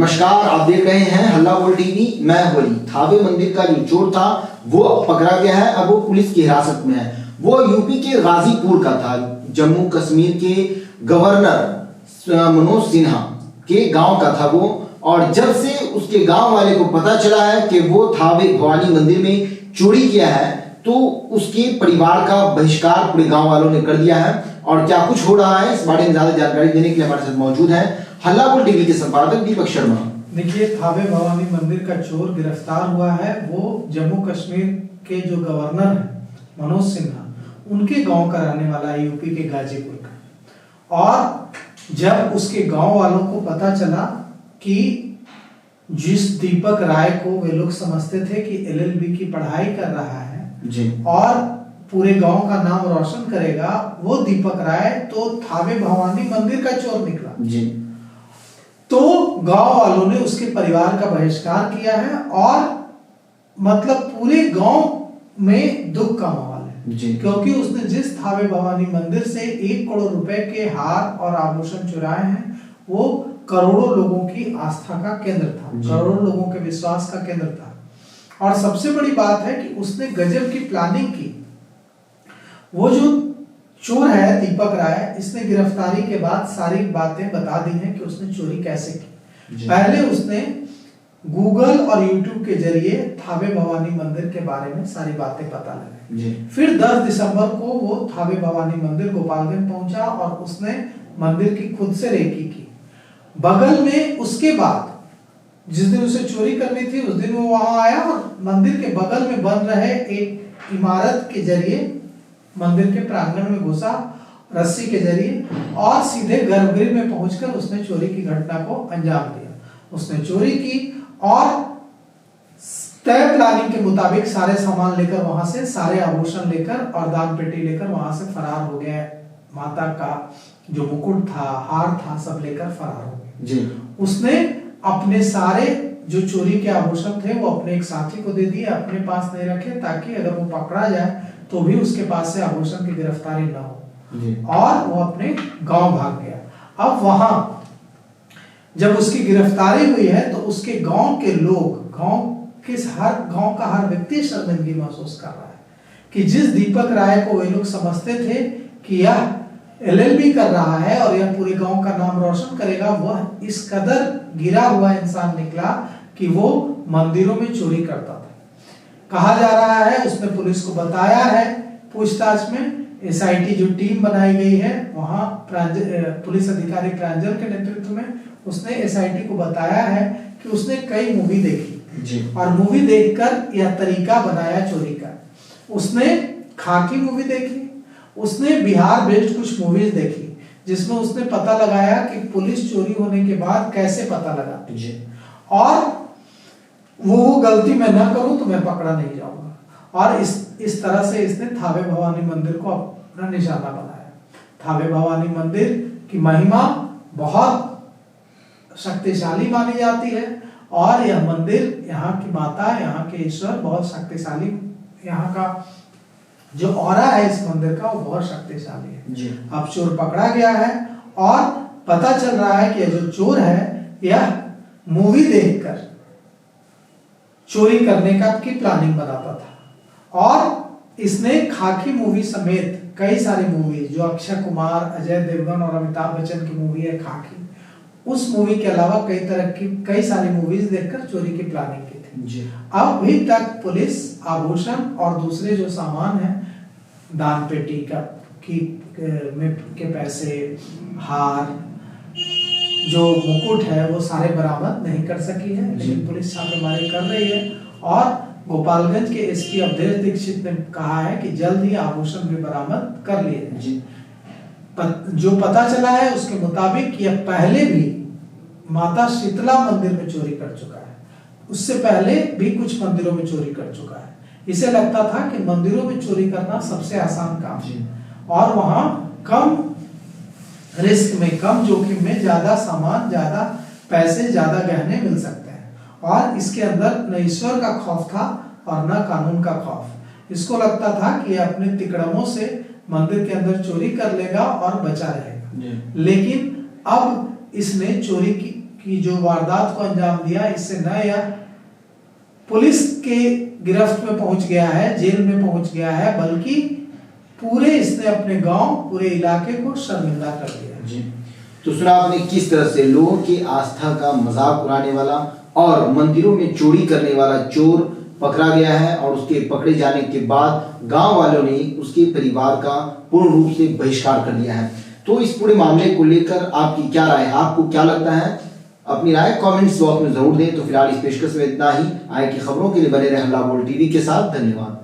नमस्कार, आप देख रहे हैं हल्ला बोल टीवी। मैं होली। थावे मंदिर का जो चोर था वो पकड़ा गया है। अब वो पुलिस की हिरासत में है। वो यूपी के गाजीपुर का था। जम्मू कश्मीर के गवर्नर मनोज सिन्हा के गांव का था वो। और जब से उसके गांव वाले को पता चला है कि वो थावे भवानी मंदिर में चोरी किया है, तो उसके परिवार का बहिष्कार पूरे गांव वालों ने कर दिया है। और क्या कुछ हो रहा है, इस बारे में ज्यादा जानकारी देने के लिए हमारे साथ मौजूद है हल्ला बोल टीवी के संपादक दीपक शर्मा। देखिए, थावे भवानी मंदिर का चोर गिरफ्तार हुआ है। वो जम्मू कश्मीर के जो गवर्नर हैं मनोज सिन्हा, उनके गांव का रहने वाला है, यूपी के गाजीपुर का। और जब उसके गांव वालों को पता चला कि जिस दीपक राय को वे लोग समझते थे कि एलएलबी की पढ़ाई कर रहा है जी, और पूरे गांव का नाम रोशन करेगा, वो दीपक राय तो थावे भवानी मंदिर का चोर निकला जी। तो गांव वालों ने उसके परिवार का बहिष्कार किया है और मतलब पूरे गांव में दुख का माहौल है जी। क्योंकि उसने जिस थावे भवानी मंदिर से 1 करोड़ रुपए के हार और आभूषण चुराए हैं, वो करोड़ों लोगों की आस्था का केंद्र था, करोड़ों लोगों के विश्वास का केंद्र था। और सबसे बड़ी बात है कि उसने गजब की प्लानिंग की। वो जो चोर है दीपक राय, इसने गिरफ्तारी के बाद सारी बातें बता दी हैं कि उसने चोरी कैसे की। पहले उसने गूगल और यूट्यूब के जरिए थावे भवानी मंदिर के बारे में सारी बातें पता लगाई। फिर 10 दिसंबर को वो थावे भवानी मंदिर गोपालगंज पहुंचा और उसने मंदिर की खुद से रेकी की। बगल में उसके बाद जिस दिन उसे चोरी करनी थी, उस दिन वो वहां आया और मंदिर के बगल में बन रहे एक इमारत के जरिए मंदिर के प्रांगण में घुसा रस्सी के जरिए और सीधे गर्भगृह में पहुंचकर उसने चोरी की घटना को अंजाम दिया। उसने चोरी की और तय प्लानिंग के मुताबिक सारे सामान लेकर वहां से, सारे आभूषण लेकर और दान पेटी लेकर वहां से फरार हो गया। माता का जो मुकुट था, हार था, सब लेकर फरार हो गए। उसने अपने सारे जो चोरी के आभूषण थे वो अपने एक साथी को दे दिए, अपने पास नहीं रखे, ताकि अगर वो पकड़ा जाए तो भी उसके पास से आभूषण की गिरफ्तारी ना हो। और वो अपने गांव भाग गया। अब वहां जब उसकी गिरफ्तारी हुई है तो उसके गांव के लोग, गांव का हर व्यक्ति शर्मिंदगी महसूस कर रहा है कि जिस दीपक राय को वे लोग समझते थे कि यह एलएलबी कर रहा है और यह पूरे गांव का नाम रोशन करेगा, वह इस कदर गिरा हुआ इंसान निकला कि वो मंदिरों में चोरी करता था। कहा जा रहा है उसने पुलिस को बताया है। पूछताछ में एसआईटी जो टीम बनाई गई है, वहां पुलिस अधिकारी प्रांजल के नेतृत्व में उसने एसआईटी को बताया है कि उसने कई मूवी देखी और मूवी देखकर यह तरीका बनाया चोरी का। उसने खाकी मूवी देखी, उसने बिहार बेस्ड कुछ मूवीज देखी जिसमें उसने पता लगाया कि पुलिस चोरी होने के बाद कैसे पता लगाती है और वो गलती मैं ना करूं तो मैं पकड़ा नहीं जाऊंगा। और इस तरह से इसने थावे भवानी मंदिर को अपना निशाना बनाया। थावे भवानी मंदिर की महिमा बहुत शक्तिशाली मानी जाती है और यह मंदिर, यहाँ की माता, यहाँ के ईश्वर बहुत शक्तिशाली, यहाँ का जो ऑरा है इस मंदिर का वो बहुत शक्तिशाली है। अब चोर पकड़ा गया है और पता चल रहा है कि जो चोर है यह मूवी देखकर चोरी करने का की प्लानिंग बनाता था। और इसने खाकी मूवी समेत कई सारी मूवी, जो अक्षय कुमार, अजय देवगन और अमिताभ बच्चन की मूवी है खाकी, उस मूवी के अलावा कई सारी मूवीज देखकर चोरी की प्लानिंग की थी। अब भी तक पुलिस आभूषण और दूसरे जो सामान है, दान पेटी के पैसे, हार, जो मुकुट है, वो सारे बरामद नहीं कर सकी है, लेकिन पुलिस छापेमारी कर रही है। और गोपालगंज के एसपी अवधेश दीक्षित ने कहा है कि जल्द ही आभूषण भी बरामद कर लिए। जो पता चला है उसके मुताबिक यह पहले भी माता शीतला मंदिर में चोरी कर चुका है, उससे पहले भी कुछ मंदिरों में चोरी कर चुका है। इसे लगता था कि मंदिरों में चोरी करना सबसे आसान काम है और वहां कम रिस्क में, कम जोखिम में ज्यादा सामान, ज्यादा पैसे, ज्यादा गहने मिल सकते हैं। और इसके अंदर न ईश्वर का खौफ था और न कानून का खौफ। इसको लगता था कि अपने तिकड़मों से मंदिर के अंदर चोरी कर लेगा और बचा रहेगा। लेकिन अब इसने चोरी की जो वारदात को अंजाम दिया, इससे न यह पुलिस के गिरफ्त में पहुंच गया है, जेल में पहुंच गया है, बल्कि पूरे इसने अपने गांव, पूरे इलाके को शर्मिंदा कर दिया जी। तो सुना आपने किस तरह से लोगों की आस्था का मजाक उड़ाने वाला और मंदिरों में चोरी करने वाला चोर पकड़ा गया है, और उसके पकड़े जाने के बाद गांव वालों ने उसके परिवार का पूर्ण रूप से बहिष्कार कर दिया है। तो इस पूरे मामले को लेकर आपकी क्या राय है, आपको क्या लगता है? अपनी राय कमेंट्स बॉक्स में जरूर दें। तो फिलहाल इस पेशकश में इतना ही। आगे की खबरों के लिए बने रहे हल्ला बोल टीवी के साथ। धन्यवाद।